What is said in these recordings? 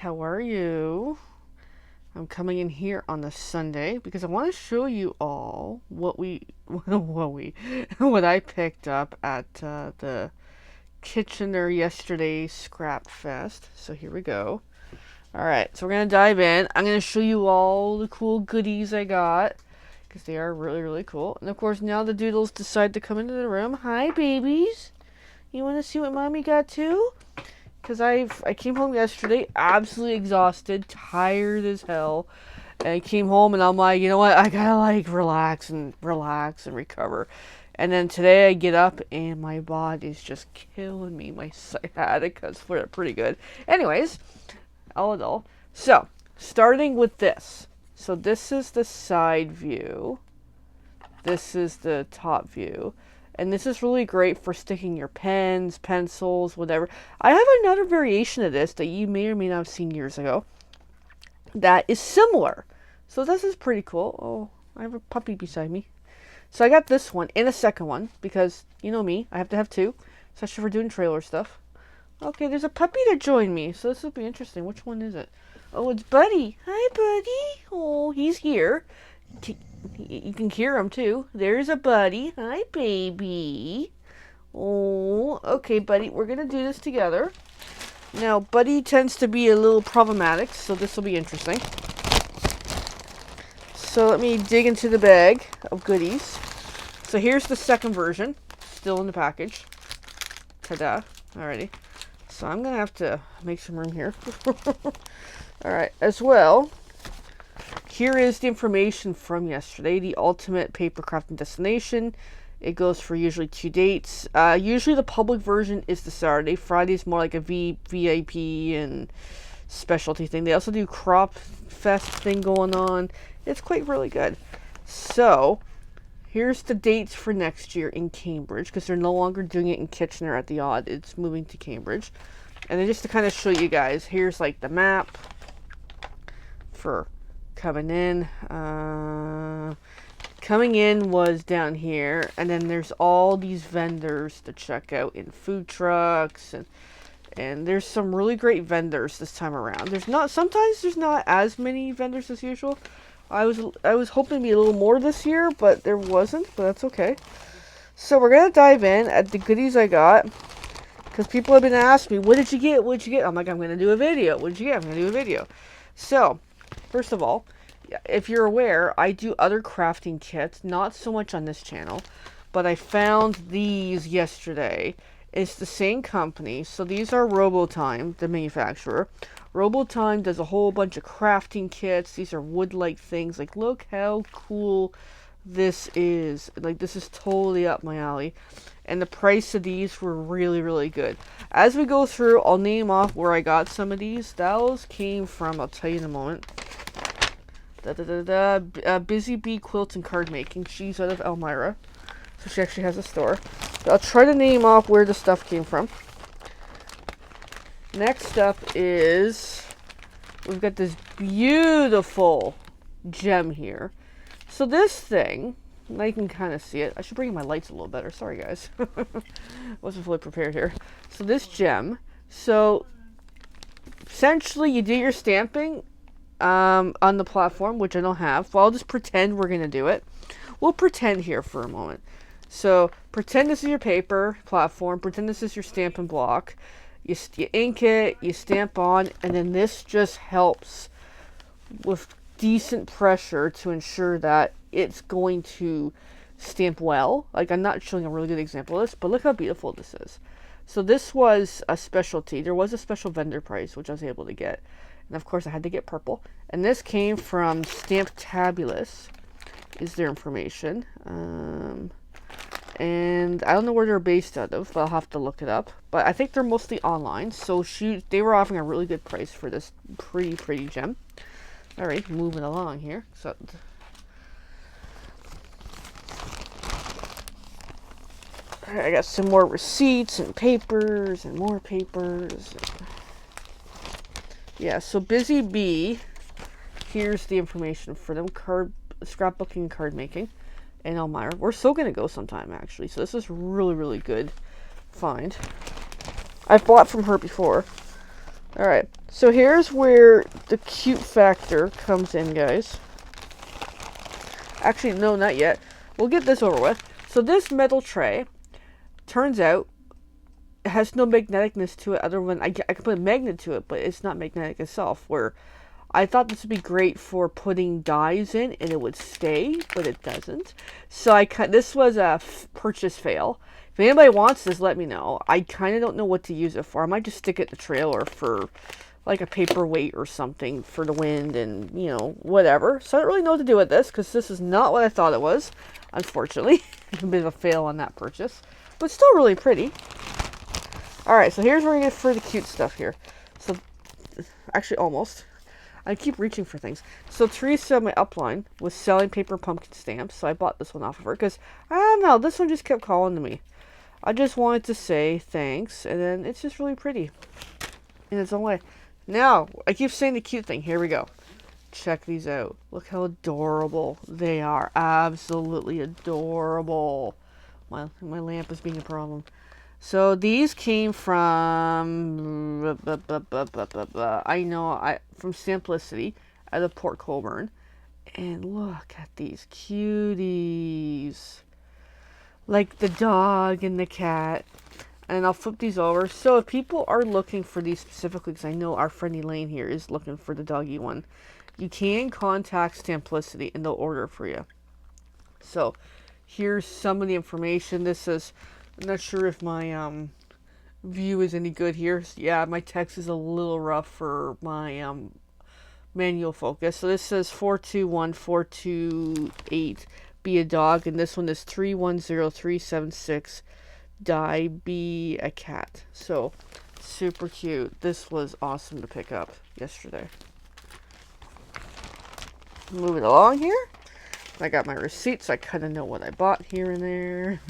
How are you? I'm coming in here on the Sunday because I want to show you all what I picked up at the Kitchener yesterday Scrapfest. So here we go. All right, so we're gonna dive in. I'm gonna show you all the cool goodies I got because they are really, really cool. And of course, now the doodles decide to come into the room. Hi, babies. You want to see what mommy got too? Because I came home yesterday absolutely exhausted, tired as hell. And I came home and I'm like, you know what? I gotta relax and recover. And then today I get up and my body's just killing me. My sciatica's pretty good. Anyways, all in all. So, starting with this. So this is the side view. This is the top view. And this is really great for sticking your pens, pencils, whatever. I have another variation of this that you may or may not have seen years ago that is similar. So this is pretty cool. Oh, I have a puppy beside me. So I got this one and a second one because, you know me, I have to have two, especially for doing trailer stuff. Okay, there's a puppy that joined me, so this will be interesting. Which one is it? Oh, it's Buddy. Hi, Buddy. Oh, he's here. You can hear him too. There's a Buddy. Hi, baby. Oh, okay, Buddy. We're gonna do this together. Now, Buddy tends to be a little problematic, so this will be interesting. So let me dig into the bag of goodies. So here's the second version, still in the package. Ta-da. Alrighty. So I'm gonna have to make some room here. Alright, as well, here is the information from yesterday, the ultimate paper crafting destination. It goes for usually 2 dates. Usually the public version is the Saturday. Friday is more like a VIP and specialty thing. They also do crop fest thing going on. It's quite really good. So, here's the dates for next year in Cambridge, because they're no longer doing it in Kitchener at the Odd. It's moving to Cambridge. And then just to kind of show you guys, here's like the map for coming in. Coming in was down here, and then there's all these vendors to check out in food trucks, and there's some really great vendors this time around. Sometimes there's not as many vendors as usual. I was hoping to be a little more this year, but there wasn't, but that's okay. So we're gonna dive in at the goodies I got, because people have been asking me, what did you get? What did you get? I'm like, I'm gonna do a video. What did you get? I'm gonna do a video. So, first of all, if you're aware, I do other crafting kits, not so much on this channel, but I found these yesterday. It's the same company, so these are Robotime, the manufacturer. Robotime does a whole bunch of crafting kits. These are wood-like things. Like, look how cool this is. Like, this is totally up my alley. And the price of these were really, really good. As we go through, I'll name off where I got some of these. Those came from, I'll tell you in a moment. Busy Bee Quilt and Card Making. She's out of Elmira, so she actually has a store. But I'll try to name off where the stuff came from. Next up is, we've got this beautiful gem here. So this thing, now you can kind of see it. I should bring in my lights a little better. Sorry, guys. Wasn't fully prepared here. So this gem, so essentially you do your stamping on the platform, which I don't have. Well, I'll just pretend we're going to do it. We'll pretend here for a moment. So pretend this is your paper platform. Pretend this is your stamping block. You ink it, you stamp on, and then this just helps with decent pressure to ensure that it's going to stamp well. Like, I'm not showing a really good example of this, but look how beautiful this is. So this was a specialty. There was a special vendor price, which I was able to get. And of course I had to get purple. And this came from Stamptabulous, is their information. And I don't know where they're based out of, but I'll have to look it up. But I think they're mostly online, so they were offering a really good price for this pretty gem. Alright, moving along here. So I got some more receipts and papers and more papers. Yeah, so Busy Bee, here's the information for them. Scrapbooking and card making. And Elmira. We're still going to go sometime, actually. So this is really, really good find. I've bought from her before. Alright, so here's where the cute factor comes in, guys. Actually, no, not yet. We'll get this over with. So this metal tray, turns out, it has no magneticness to it other than I can put a magnet to it, but it's not magnetic itself. Where I thought this would be great for putting dies in and it would stay, but it doesn't. So this was a purchase fail. If anybody wants this, let me know. I kind of don't know what to use it for. I might just stick it in the trailer for like a paperweight or something for the wind and, you know, whatever. So I don't really know what to do with this because this is not what I thought it was, unfortunately. A bit of a fail on that purchase, but still really pretty. Alright, so here's where we get for the cute stuff here. So, actually almost. I keep reaching for things. So Teresa, my upline, was selling paper pumpkin stamps, so I bought this one off of her because, I don't know, this one just kept calling to me. I just wanted to say thanks, and then it's just really pretty in its own way. Now, I keep saying the cute thing. Here we go. Check these out. Look how adorable they are. Absolutely adorable. My lamp is being a problem. So these came from from Simplicity out of Port Colborne. And look at these cuties. Like the dog and the cat. And I'll flip these over. So if people are looking for these specifically, because I know our friend Elaine here is looking for the doggy one, you can contact Simplicity and they'll order it for you. So here's some of the information. This is, I'm not sure if my view is any good here. Yeah, my text is a little rough for my manual focus. So this says 421428 be a dog, and this one is 310376 die be a cat. So super cute. This was awesome to pick up yesterday. Moving along here. I got my receipts. I kind of know what I bought here and there.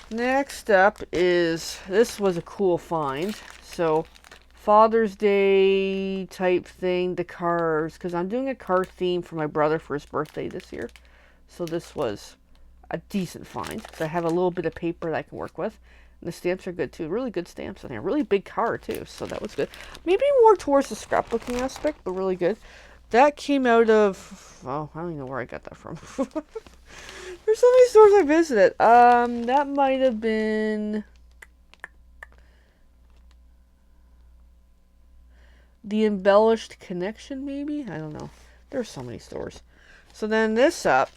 Next up is, this was a cool find. So Father's Day type thing, the cars, because I'm doing a car theme for my brother for his birthday this year. So this was a decent find. So I have a little bit of paper that I can work with. And the stamps are good too. Really good stamps on here. Really big car too. So that was good. Maybe more towards the scrapbooking aspect, but really good. That came out of, oh, I don't even know where I got that from. There's so many stores I visited. That might have been the Embellished Connection, maybe? I don't know. There's so many stores. So then this up,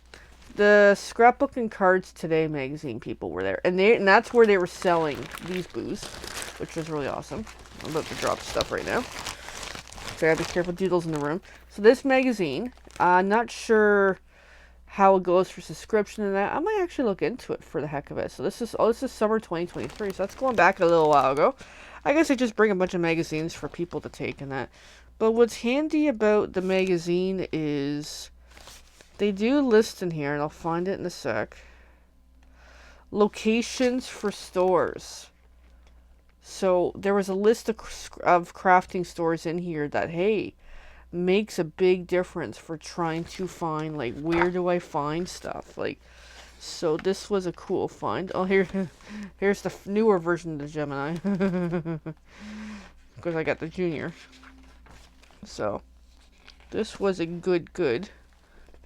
the Scrapbook and Cards Today magazine people were there. And that's where they were selling these booze, which was really awesome. I'm about to drop stuff right now. So I gotta be careful, doodles in the room. So this magazine, not sure how it goes for subscription and that. I might actually look into it for the heck of it. So this is summer 2023. So that's going back a little while ago. I guess I just bring a bunch of magazines for people to take and that. But what's handy about the magazine is they do list in here, and I'll find it in a sec, locations for stores. So there was a list of crafting stores in here that, hey, makes a big difference for trying to find, like, where do I find stuff? Like, so this was a cool find. Oh, here's the newer version of the Gemini. Because I got the Junior. So this was a good.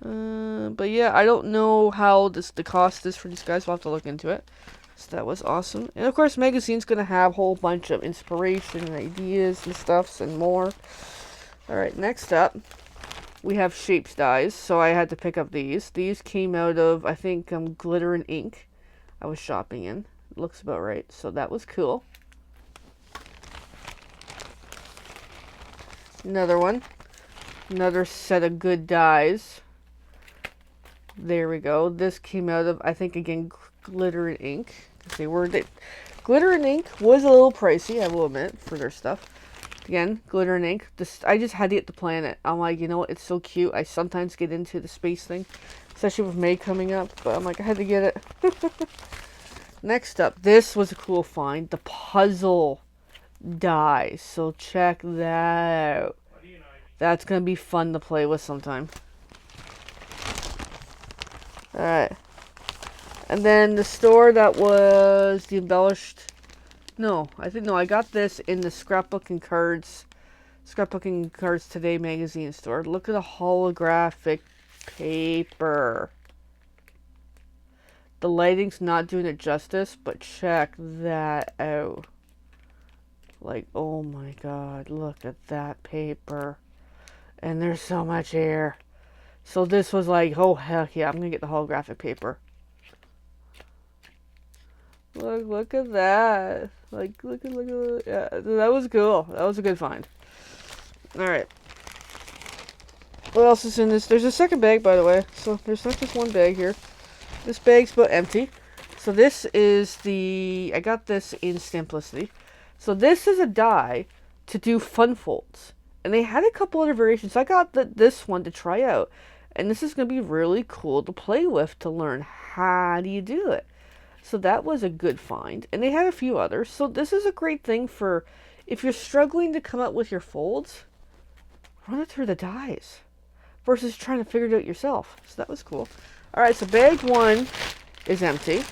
But yeah, I don't know how the cost is for these guys. We'll have to look into it. So that was awesome. And of course, magazine's gonna have a whole bunch of inspiration and ideas and stuffs and more. Alright, next up, we have Shapes Dies. So I had to pick up these. These came out of, I think, Glitter and Ink. I was shopping in. Looks about right. So that was cool. Another one. Another set of good dies. There we go. This came out of, I think, again, Glitter and Ink. Glitter and Ink was a little pricey, I will admit, for their stuff. Again, Glitter and Ink. I just had to get the planet. I'm like, you know what? It's so cute. I sometimes get into the space thing, especially with May coming up. But I'm like, I had to get it. Next up, this was a cool find. The puzzle die. So check that out. That's going to be fun to play with sometime. Alright. And then the store that was the Embellished No, I got this in the Scrapbooking Cards Today magazine store. Look at the holographic paper. The lighting's not doing it justice, but check that out. Like, oh my god, look at that paper. And there's so much air. So this was like, oh heck yeah, I'm gonna get the holographic paper. Look at that. Like, look at, yeah, that was cool. That was a good find. Alright. What else is in this? There's a second bag, by the way. So there's not just one bag here. This bag's about empty. So this is I got this in Simplicity. So this is a die to do fun folds. And they had a couple other variations. So I got this one to try out. And this is going to be really cool to play with to learn how do you do it. So that was a good find. And they had a few others. So this is a great thing for if you're struggling to come up with your folds, run it through the dies versus trying to figure it out yourself. So that was cool. Alright, so bag 1 is empty.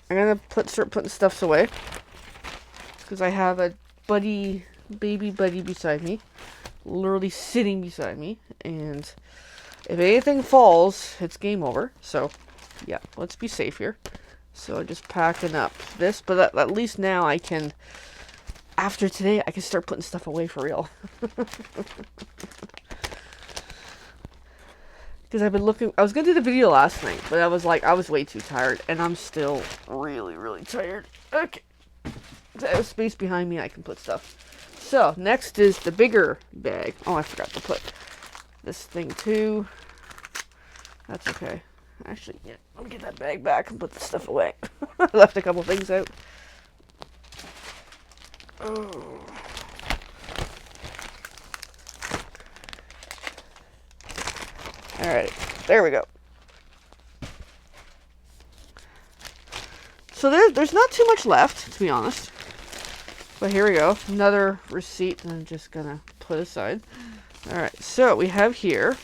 I'm going to start putting stuffs away because I have a baby buddy beside me, literally sitting beside me, and if anything falls, it's game over. So yeah, let's be safe here. So just packing up this, but at least now I can, after today, I can start putting stuff away for real. Because I've been looking, I was going to do the video last night, but I was way too tired, and I'm still really, really tired. Okay. So I have space behind me, I can put stuff. So, next is the bigger bag. Oh, I forgot to put this thing too. That's okay. Actually, yeah, let me get that bag back and put the stuff away. I left a couple things out. Oh. Alright, there we go. So there's not too much left, to be honest. But here we go. Another receipt that I'm just going to put aside. Alright, so we have here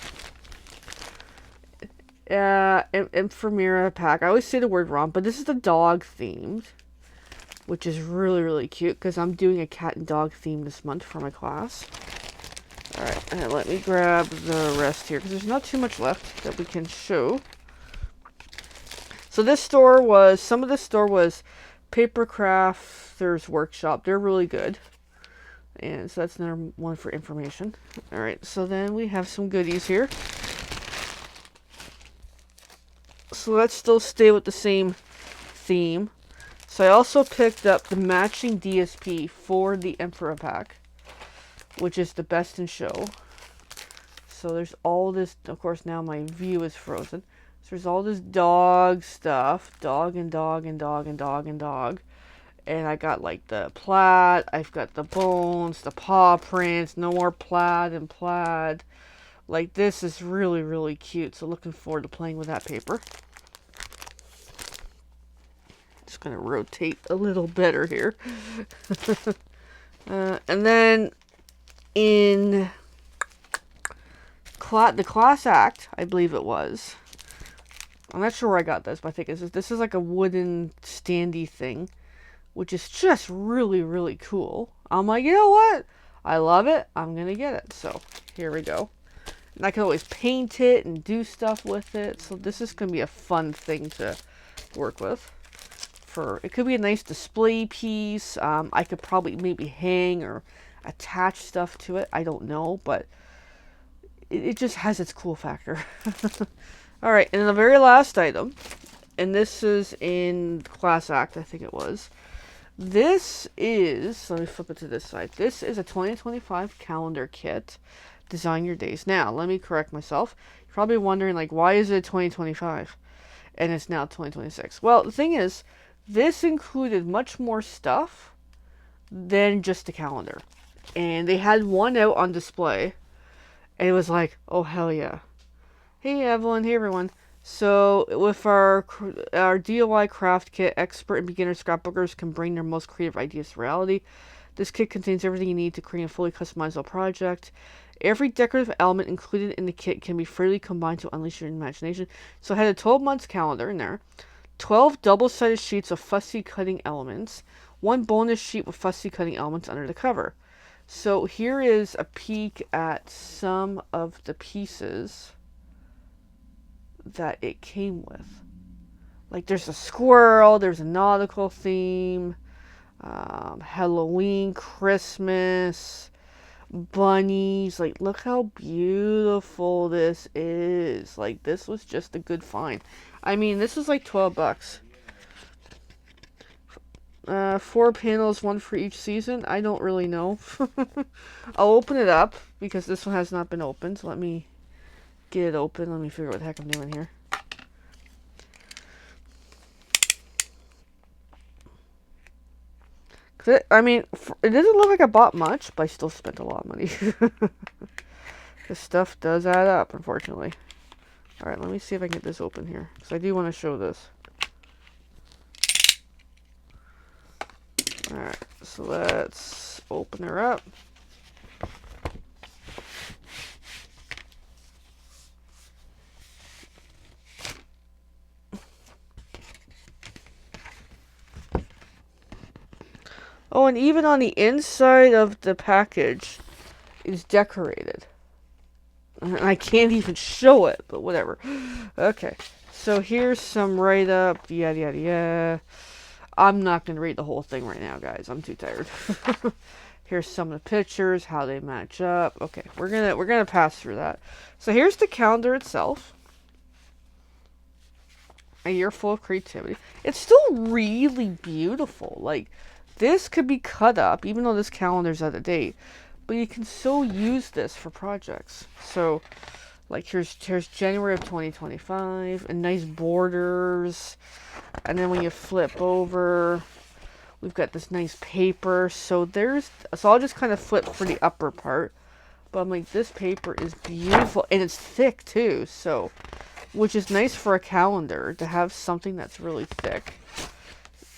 Infirmera pack. I always say the word wrong, but this is the dog themed, which is really, really cute because I'm doing a cat and dog theme this month for my class. Alright, and let me grab the rest here because there's not too much left that we can show. So this store was, some of this store was Paper Crafters Workshop. They're really good. And so that's another one for information. Alright, so then we have some goodies here. So let's still stay with the same theme. So I also picked up the matching DSP for the Emperor pack, which is the best in show. So there's all this, of course now my view is frozen. So there's all this dog stuff, dog and dog and dog and dog and dog. And I got like the plaid, I've got the bones, the paw prints, no more plaid and plaid. Like this is really, really cute. So looking forward to playing with that paper. Just gonna rotate a little better here. And then in the Class Act, I believe it was. I'm not sure where I got this, but I think this is like a wooden standy thing, which is just really, really cool. I'm like, you know what? I love it. I'm going to get it. So here we go. And I can always paint it and do stuff with it. So this is going to be a fun thing to work with. It could be a nice display piece. I could probably maybe hang or attach stuff to it. I don't know, but it just has its cool factor. Alright, and the very last item, and this is in Class Act, I think it was. This is, let me flip it to this side. This is a 2025 calendar kit. Design Your Days. Now, let me correct myself. You're probably wondering, like, why is it 2025? And it's now 2026. Well, the thing is, this included much more stuff than just a calendar. And they had one out on display. And it was like, oh, hell yeah. Hey, Evelyn. Hey, everyone. So, with our DIY craft kit, expert and beginner scrapbookers can bring their most creative ideas to reality. This kit contains everything you need to create a fully customizable project. Every decorative element included in the kit can be freely combined to unleash your imagination. So, I had a 12 months calendar in there. 12 double-sided sheets of fussy cutting elements, one bonus sheet with fussy cutting elements under the cover. So here is a peek at some of the pieces that it came with. Like there's a squirrel, there's a nautical theme, Halloween, Christmas, bunnies. Like, look how beautiful this is. Like, this was just a good find. I mean, this was like $12. 4 panels, one for each season. I don't really know. I'll open it up because this one has not been opened. So let me get it open. Let me figure out what the heck I'm doing here. I mean, it doesn't look like I bought much, but I still spent a lot of money. This stuff does add up, unfortunately. Alright, let me see if I can get this open here. Because I do want to show this. Alright, so let's open her up. Oh, and even on the inside of the package is decorated. And I can't even show it, but whatever. Okay, so here's some write-up, yada yada yada. I'm not going to read the whole thing right now, guys. I'm too tired. Here's some of the pictures, how they match up. Okay, we're gonna pass through that. So here's the calendar itself. A year full of creativity. It's still really beautiful. Like, this could be cut up, even though this calendar's out of date. But you can still use this for projects. So, like, here's January of 2025, and nice borders. And then when you flip over, we've got this nice paper. So I'll just kind of flip for the upper part. But I'm like, this paper is beautiful, and it's thick too. So, which is nice for a calendar to have something that's really thick.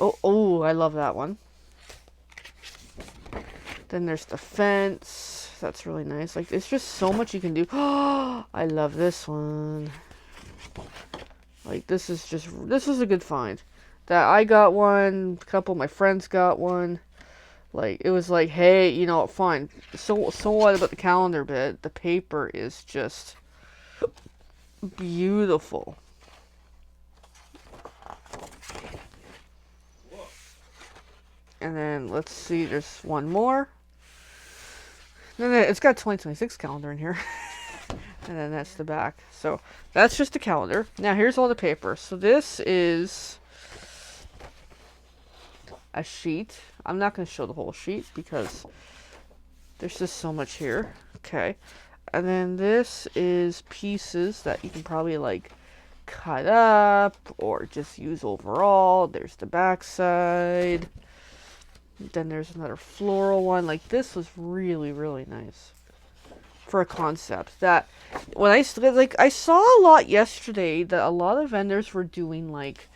Oh, I love that one. Then there's the fence. That's really nice. Like, it's just so much you can do. Oh, I love this one. Like, this was a good find. That I got one, a couple of my friends got one. Like, it was like, hey, you know, fine. So what about the calendar bit? The paper is just beautiful. And then, let's see, there's one more. And then it's got a 2026 calendar in here. And then that's the back. So, that's just the calendar. Now, here's all the paper. So, this is a sheet. I'm not going to show the whole sheet because there's just so much here. Okay. And then this is pieces that you can probably, like, cut up or just use overall. There's the back side. Then there's another floral one. Like, this was really, really nice for a concept. That when I saw a lot yesterday that a lot of vendors were doing like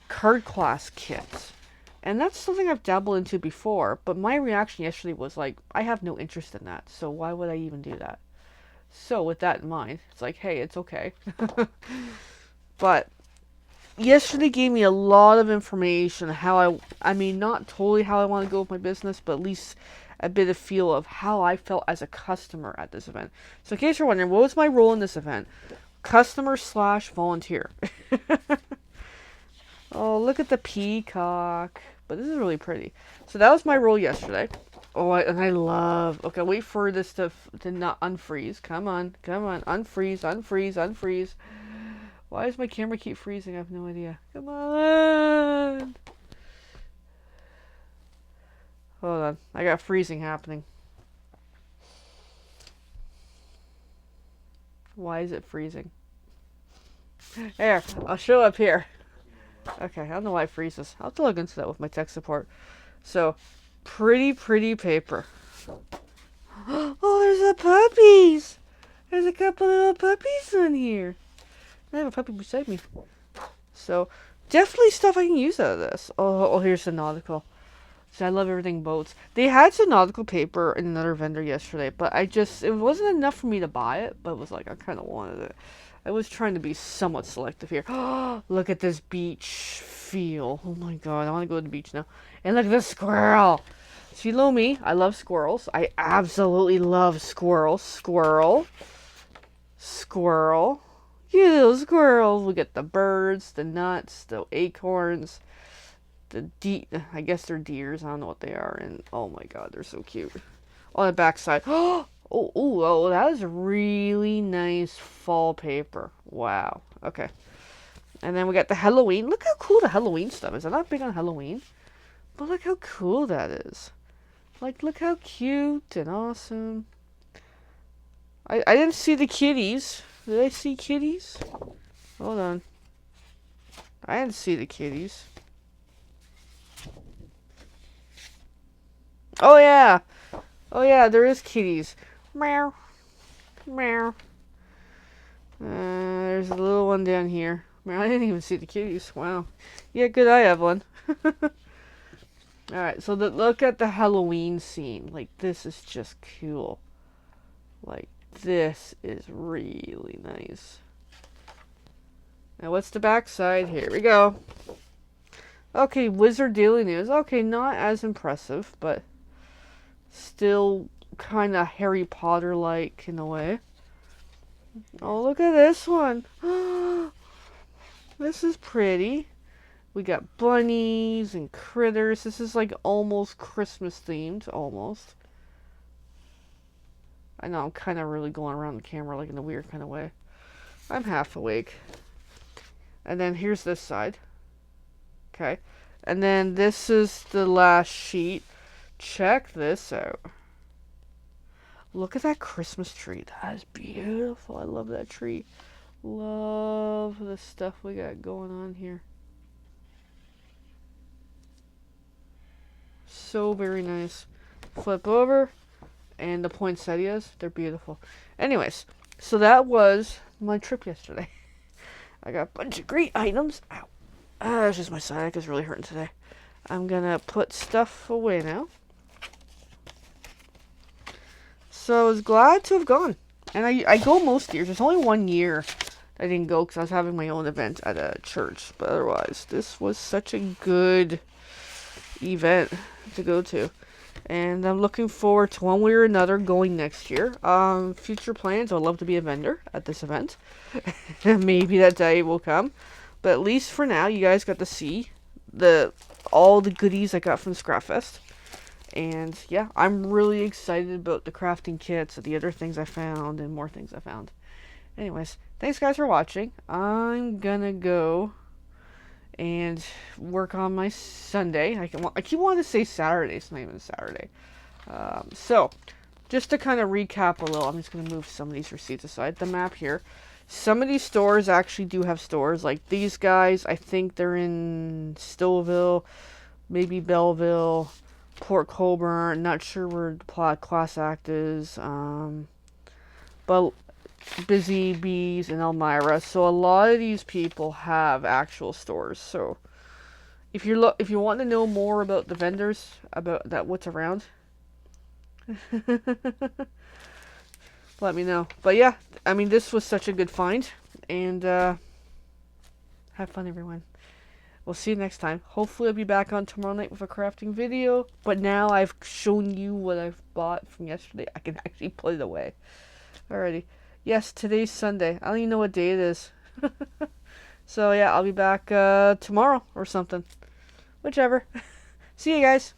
card class kits, and that's something I've dabbled into before. But my reaction yesterday was like, I have no interest in that. So why would I even do that? So with that in mind, it's like, hey, it's okay. But yesterday gave me a lot of information how I mean, not totally how I want to go with my business, but at least a bit of feel of how I felt as a customer at this event. So in case you're wondering, what was my role in this event? Customer/volunteer. Oh, look at the peacock. But this is really pretty. So that was my role yesterday. Oh, and I love... Okay, wait for this to not unfreeze. Come on. Unfreeze, unfreeze, unfreeze. Why does my camera keep freezing? I have no idea. Come on. Hold on. I got freezing happening. Why is it freezing? There. I'll show up here. Okay, I don't know why it freezes. I'll have to look into that with my tech support. So, pretty paper. Oh, there's the puppies. There's a couple little puppies in here. I have a puppy beside me. So, definitely stuff I can use out of this. Oh, here's the nautical. So I love everything boats. They had some nautical paper in another vendor yesterday, but it wasn't enough for me to buy it, but it was like, I kind of wanted it. I was trying to be somewhat selective here. Look at this beach feel. Oh my god, I want to go to the beach now. And look at this squirrel. See, me, I love squirrels. I absolutely love squirrels. Squirrel. Squirrel. You little squirrels. Look at the birds, the nuts, the acorns, I guess they're deers. I don't know what they are. And oh my god, they're so cute. On the backside. Oh, that is really nice fall paper. Wow. Okay. And then we got the Halloween. Look how cool the Halloween stuff is. I'm not big on Halloween, but look how cool that is. Like, look how cute and awesome. I didn't see the kitties. Did I see kitties? Hold on. I didn't see the kitties. Oh, yeah. Oh, yeah, there is kitties. Meow. Meow. There's a little one down here. Man, I didn't even see the kitties. Wow. Yeah, good eye, Evelyn. Alright, so look at the Halloween scene. Like, this is just cool. Like, this is really nice. Now, what's the backside? Here we go. Okay, Wizard Daily News. Okay, not as impressive, but still kind of Harry Potter-like in a way. Oh, look at this one. This is pretty. We got bunnies and critters. This is like almost Christmas themed, almost. I know I'm kind of really going around the camera like in a weird kind of way. I'm half awake. And then here's this side. Okay. And then this is the last sheet. Check this out. Look at that Christmas tree. That is beautiful. I love that tree. Love the stuff we got going on here. So very nice. Flip over. And the poinsettias. They're beautiful. Anyways. So that was my trip yesterday. I got a bunch of great items. Ow. That's just my sciatic is really hurting today. I'm going to put stuff away now. So I was glad to have gone. And I go most years. There's only 1 year I didn't go because I was having my own event at a church. But otherwise, this was such a good event to go to. And I'm looking forward to one way or another going next year. Future plans, I would love to be a vendor at this event. Maybe that day will come. But at least for now, you guys got to see all the goodies I got from Scrapfest. And yeah, I'm really excited about the crafting kits and the other things I found and more things I found. Anyways, thanks guys for watching. I'm gonna go and work on my Sunday. I keep wanting to say Saturday. It's not even Saturday. So, just to kind of recap a little, I'm just going to move some of these receipts aside. The map here. Some of these stores actually do have stores. Like these guys, I think they're in Stouffville, maybe Belleville, Port Colborne. Not sure where the Class Act is. But Busy Bees and Elmira. So a lot of these people have actual stores. So if you want to know more about the vendors, about what's around, let me know. But yeah, I mean, this was such a good find, and have fun, everyone. We'll see you next time. Hopefully I'll be back on tomorrow night with a crafting video. But now I've shown you what I've bought from yesterday. I can actually put it away. Alrighty. Yes, today's Sunday. I don't even know what day it is. So yeah, I'll be back tomorrow or something. Whichever. See you guys.